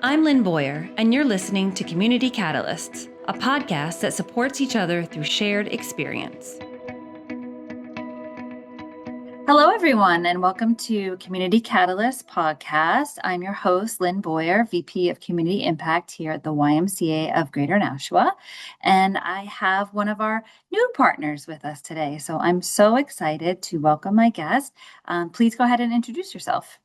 I'm Lynn Boyer, and you're listening to Community Catalysts, a podcast that supports each other through shared experience. Hello, everyone, and welcome to Community Catalyst podcast. I'm your host, Lynn Boyer, VP of Community Impact here at the YMCA of Greater Nashua. And I have one of our new partners with us today. So I'm so excited to welcome my guest. Please go ahead and introduce yourself.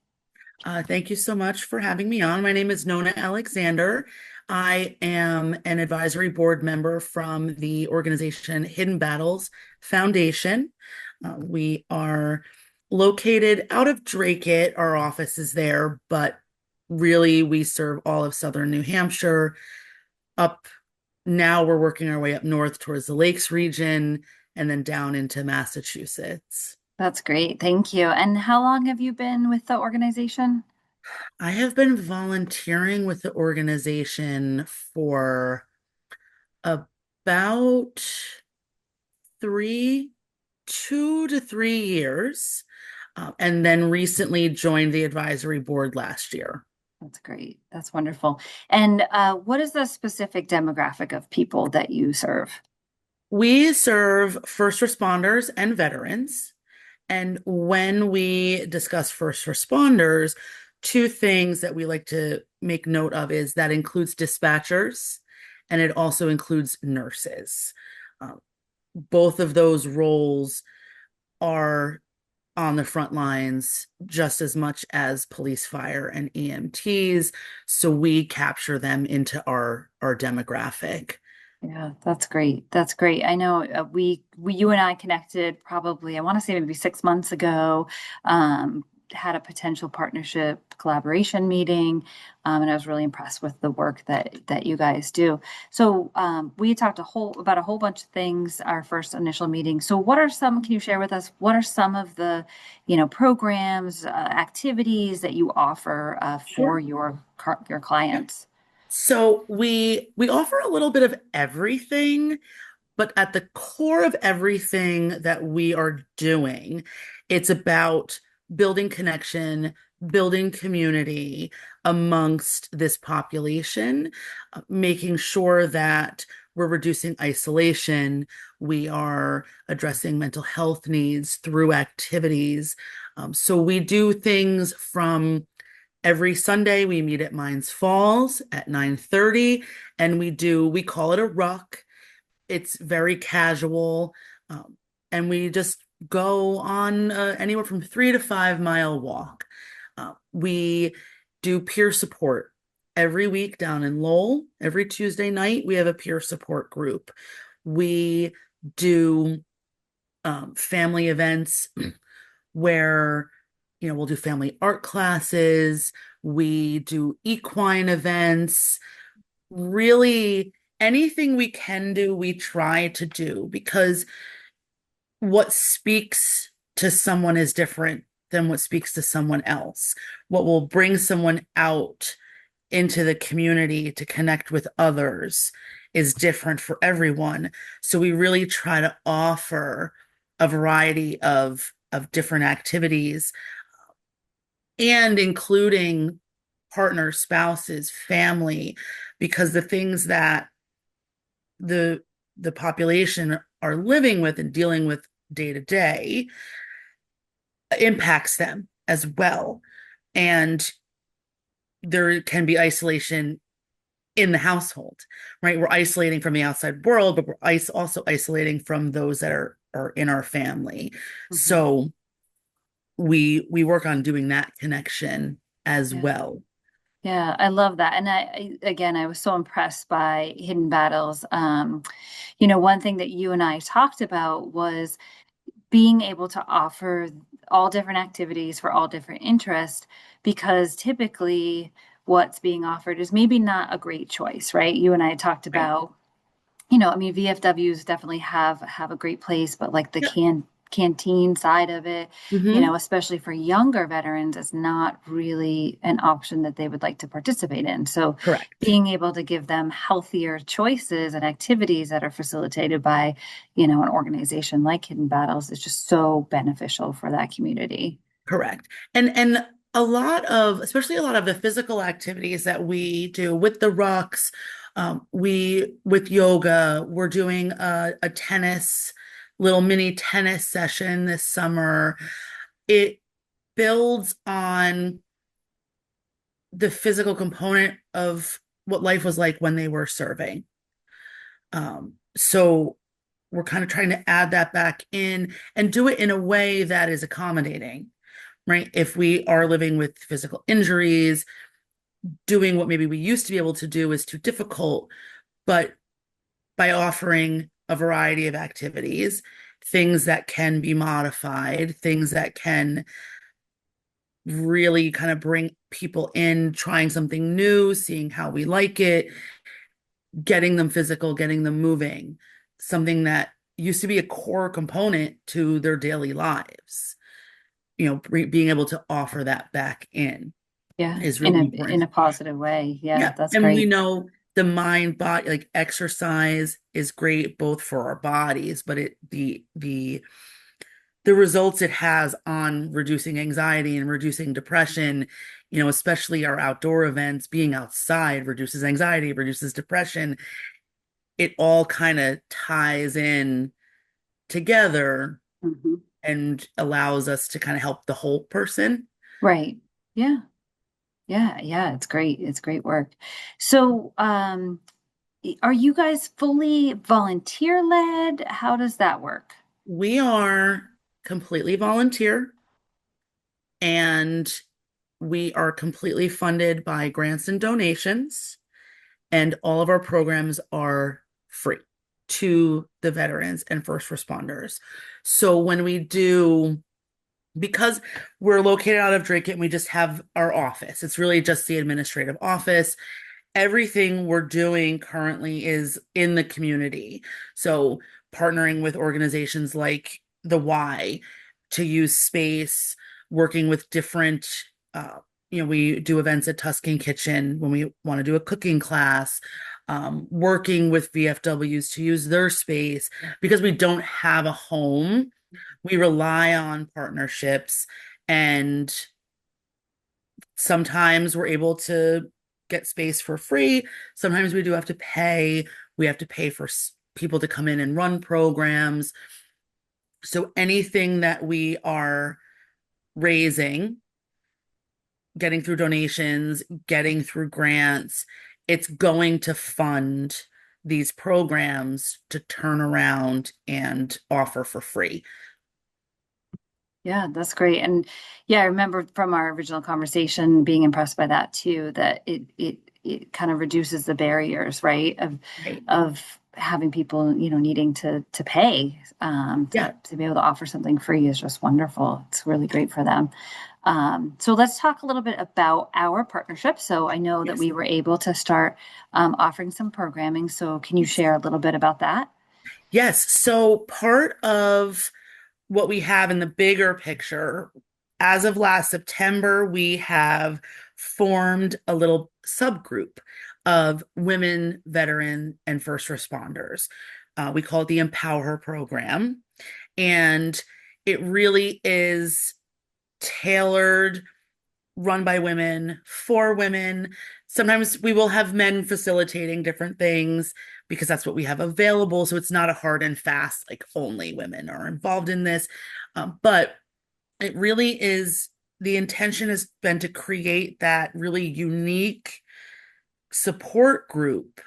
Thank you so much for having me on. My name is Nona Alexander. I am an advisory board member from the organization Hidden Battles Foundation. We are located out of Dracut. Our office is there, but really we serve all of southern New Hampshire. Up now, we're working our way up north towards the Lakes region and then down into Massachusetts. That's great. Thank you. And how long have you been with the organization? I have been volunteering with the organization for about 2 to 3 years, and then recently joined the advisory board last year. That's great. That's wonderful. And what is the specific demographic of people that you serve? We serve first responders and veterans. And when we discuss first responders, two things that we like to make note of is that includes dispatchers and it also includes nurses. Both of those roles are on the front lines just as much as police, fire, and EMTs. So we capture them into our demographic. Yeah, that's great. That's great. I know you and I connected probably, I want to say maybe 6 months ago, had a potential partnership collaboration meeting, and I was really impressed with the work that you guys do. So we talked about a whole bunch of things our first initial meeting. So can you share with us, what are some of the, programs, activities that you offer for Sure. your clients? So we offer a little bit of everything, but at the core of everything that we are doing, it's about building connection, building community amongst this population, making sure that we're reducing isolation, we are addressing mental health needs through activities. So we do things from every Sunday. We meet at Mines Falls at 9:30, and we call it a ruck. It's very casual, and we just go on anywhere from 3 to 5 mile walk. We do peer support every week down in Lowell. Every Tuesday night, we have a peer support group. We do family events where we'll do family art classes, we do equine events, really anything we can do, we try to do, because what speaks to someone is different than what speaks to someone else. What will bring someone out into the community to connect with others is different for everyone. So we really try to offer a variety of different activities, and including partners, spouses, family, because the things that the population are living with and dealing with day to day impacts them as well. And there can be isolation in the household, right? We're isolating from the outside world, but we're also isolating from those that are in our family. Mhm. So we work on doing that connection as Yeah. well. Yeah, I love that. And again, I was so impressed by Hidden Battles. One thing that you and I talked about was being able to offer all different activities for all different interests, because typically what's being offered is maybe not a great choice, right? You and I talked Right. about, VFWs definitely have a great place, but like the Yep. canteen side of it, Hmm. especially for younger veterans, is not really an option that they would like to participate in. So Correct. being able to give them healthier choices and activities that are facilitated by, an organization like Hidden Battles is just so beneficial for that community. Correct. And especially a lot of the physical activities that we do with the rucks, with yoga, we're doing a little mini tennis session this summer. It builds on the physical component of what life was like when they were serving. So we're kind of trying to add that back in and do it in a way that is accommodating, right? If we are living with physical injuries, doing what maybe we used to be able to do is too difficult, but by offering a variety of activities, things that can be modified, things that can really kind of bring people in, trying something new, seeing how we like it, getting them physical, getting them moving, something that used to be a core component to their daily lives. Being able to offer that back in Yeah, is in really a important. positive way. Yeah, Yeah. that's And we great. know the mind body, like exercise is great both for our bodies, but the results it has on reducing anxiety and reducing depression, especially our outdoor events, being outside reduces anxiety, reduces depression. It all kind of ties in together Mhm. and allows us to kind of help the whole person. Right. Yeah. Yeah. Yeah. It's great. It's great work. So, are you guys fully volunteer led? How does that work? We are completely volunteer and we are completely funded by grants and donations, and all of our programs are free to the veterans and first responders. So when we do, because we're located out of Drake and we just have our office, it's really just the administrative office. Everything we're doing currently is in the community. So partnering with organizations like the Y to use space, working with different, uh, we do events at Tuscan Kitchen when we want to do a cooking class, working with VFWs to use their space because we don't have a home. We rely on partnerships, and sometimes we're able to get space for free. Sometimes we do have to pay. We have to pay for people to come in and run programs. So anything that we are raising, getting through donations, getting through grants, it's going to fund these programs to turn around and offer for free. Yeah, that's great. And yeah, I remember from our original conversation being impressed by that too, that it kind of reduces the barriers, right? Right. Of having people, needing to pay Yeah. to be able to offer something free is just wonderful. It's really great for them. So let's talk a little bit about our partnership. So I know that Yes. we were able to start offering some programming. So can you Yes. share a little bit about that? Yes. So part of what we have in the bigger picture, as of last September, we have formed a little subgroup of women, veteran, and first responders. We call it the Empower Her program. And it really is tailored, run by women, for women. Sometimes we will have men facilitating different things because that's what we have available. So it's not a hard and fast, like only women are involved in this. But it really is, the intention has been to create that really unique support group,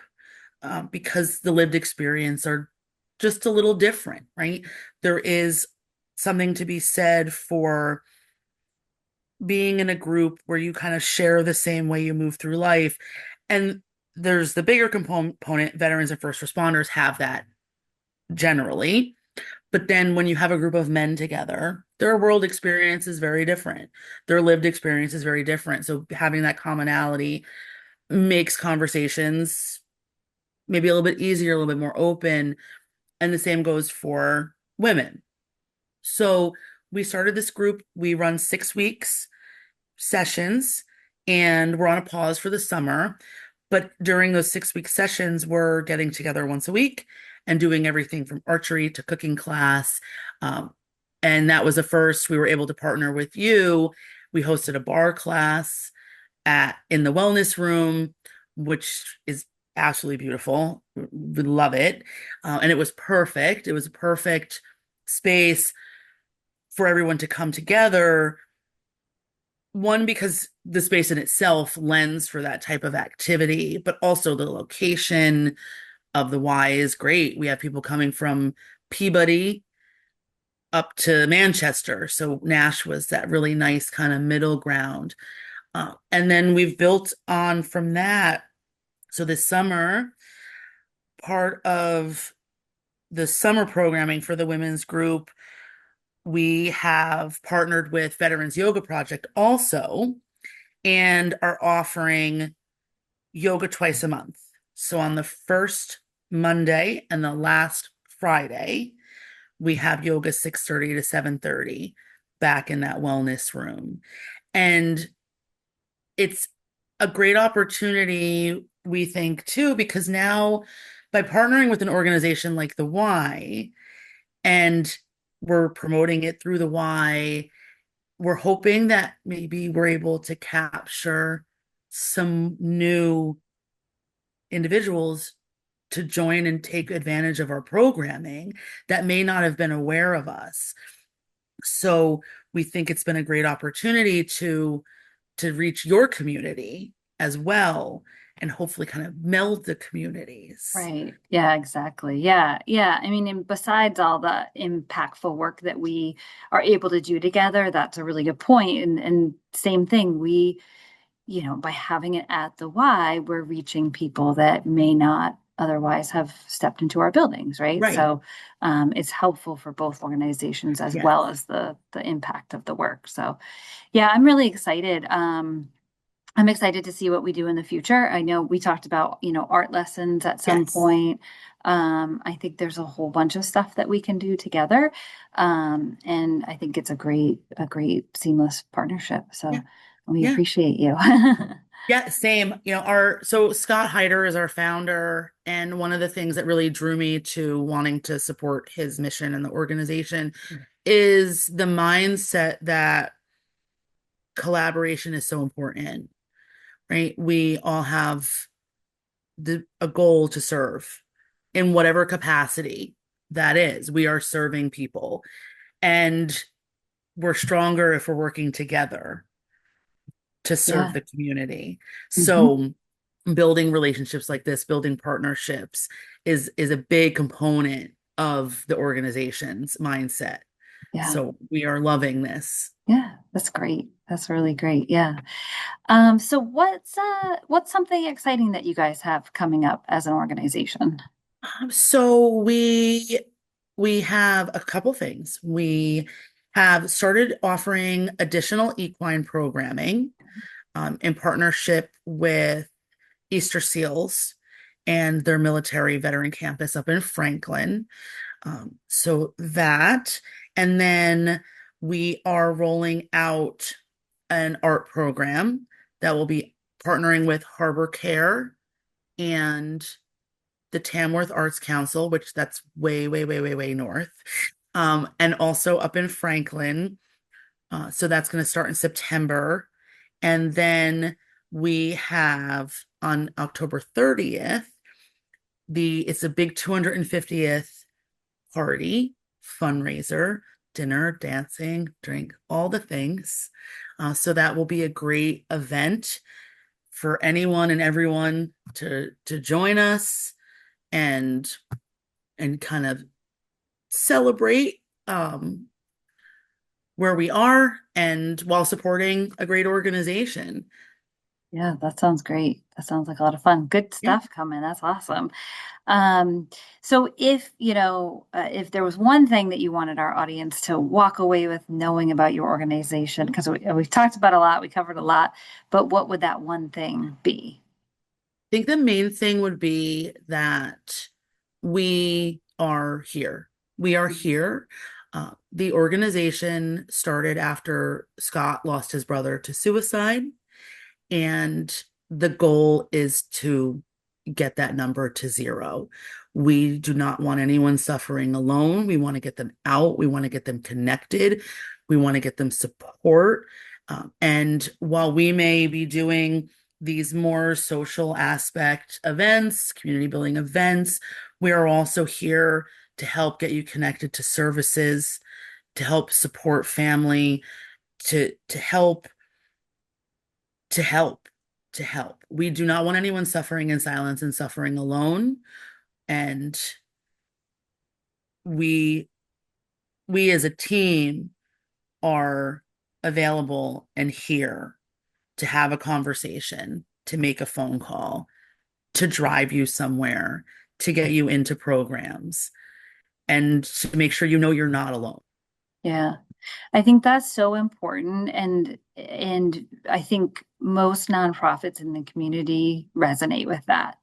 because the lived experience are just a little different, right? There is something to be said for being in a group where you kind of share the same way you move through life. And there's the bigger component, veterans and first responders have that generally. But then when you have a group of men together, their world experience is very different. Their lived experience is very different. So having that commonality makes conversations maybe a little bit easier, a little bit more open. And the same goes for women. So we started this group. We run 6 weeks sessions, and we're on a pause for the summer. But during those 6 week sessions, we're getting together once a week and doing everything from archery to cooking class. Um, and that was the first we were able to partner with you We hosted a bar class at in the wellness room, which is absolutely beautiful. We love it. And it was perfect. It was a perfect space for everyone to come together. One, because the space in itself lends for that type of activity, but also the location of the Y is great. We have people coming from Peabody up to Manchester. So Nash was that really nice kind of middle ground. And then we've built on from that. So this summer, part of the summer programming for the women's group, we have partnered with Veterans Yoga Project also and are offering yoga twice a month. So on the first Monday and the last Friday, we have yoga 6:30 to 7:30 back in that wellness room. And it's a great opportunity, we think, too, because now by partnering with an organization like the Y and we're promoting it through the Y, we're hoping that maybe we're able to capture some new individuals to join and take advantage of our programming that may not have been aware of us. So we think it's been a great opportunity to reach your community as well and hopefully kind of meld the communities. Right. Yeah, exactly. Yeah. Yeah. I mean, and besides all the impactful work that we are able to do together, that's a really good point. And same thing, by having it at the Y, we're reaching people that may not otherwise have stepped into our buildings, right? Right. So it's helpful for both organizations as Yes. well as the impact of the work. So yeah, I'm really excited. I'm excited to see what we do in the future. I know we talked about, art lessons at some Yes. point. I think there's a whole bunch of stuff that we can do together. And I think it's a great seamless partnership. Yeah. So we Yeah. appreciate you. Yeah, same. So Scott Heider is our founder, and one of the things that really drew me to wanting to support his mission and the organization is the mindset that collaboration is so important, right? We all have a goal to serve in whatever capacity that is. We are serving people, and we're stronger if we're working together to serve Yeah. the community. Hmm. So building relationships like this, building partnerships is a big component of the organization's mindset. Yeah. So we are loving this. Yeah. That's great. That's really great. Yeah. So what's something exciting that you guys have coming up as an organization? So we have a couple things. We have started offering additional equine programming in partnership with Easter SEALs and their military veteran campus up in Franklin. So that, and then we are rolling out an art program that will be partnering with Harbor Care and the Tamworth Arts Council, which that's way, way, way, way, way north, and also up in Franklin. So that's going to start in September. And then we have on October 30th, it's a big 250th party, fundraiser, dinner, dancing, drink, all the things. So that will be a great event for anyone and everyone to join us and kind of celebrate where we are and while supporting a great organization. Yeah, that sounds great. That sounds like a lot of fun. Good Yeah. stuff coming. That's awesome. Um, so if there was one thing that you wanted our audience to walk away with knowing about your organization, because we've talked about a lot, we covered a lot, but what would that one thing be? I think the main thing would be that we are here. We are here. The organization started after Scott lost his brother to suicide, and the goal is to get that number to zero. We do not want anyone suffering alone. We want to get them out. We want to get them connected. We want to get them support. And while we may be doing these more social aspect events, community building events, we are also here to help get you connected to services, to help support family, to help, to help, to help. We do not want anyone suffering in silence and suffering alone. And we we as a team are available and here to have a conversation, to make a phone call, to drive you somewhere, to get you into programs, and to make sure you know you're not alone. Yeah. I think that's so important, and I think most nonprofits in the community resonate with that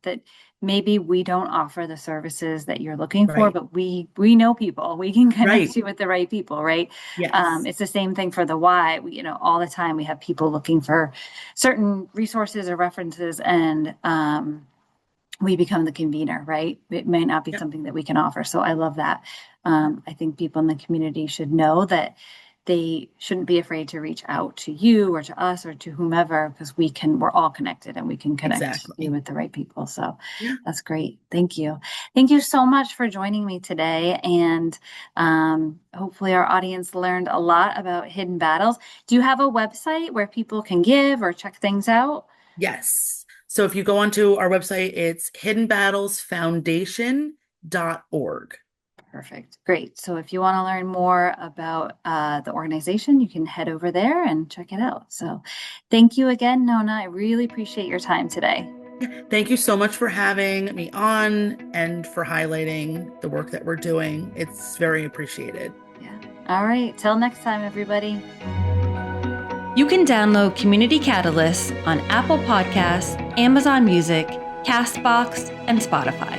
maybe we don't offer the services that you're looking for, Right. but we know people. We can connect Right. you with the right people, right? Yes. It's the same thing for the Y. All the time we have people looking for certain resources or references, and we become the convener, right? It may not be Yep. something that we can offer. So I love that. I think people in the community should know that they shouldn't be afraid to reach out to you or to us or to whomever, because we're all connected and we can connect you Exactly. with the right people. So Yeah. that's great. Thank you. Thank you so much for joining me today. And hopefully our audience learned a lot about Hidden Battles. Do you have a website where people can give or check things out? Yes. So if you go onto our website, it's hiddenbattlesfoundation.org. Perfect. Great. So if you want to learn more about the organization, you can head over there and check it out. So thank you again, Nona. I really appreciate your time today. Thank you so much for having me on and for highlighting the work that we're doing. It's very appreciated. Yeah. All right. Till next time, everybody. You can download Community Catalyst on Apple Podcasts, Amazon Music, Castbox, and Spotify.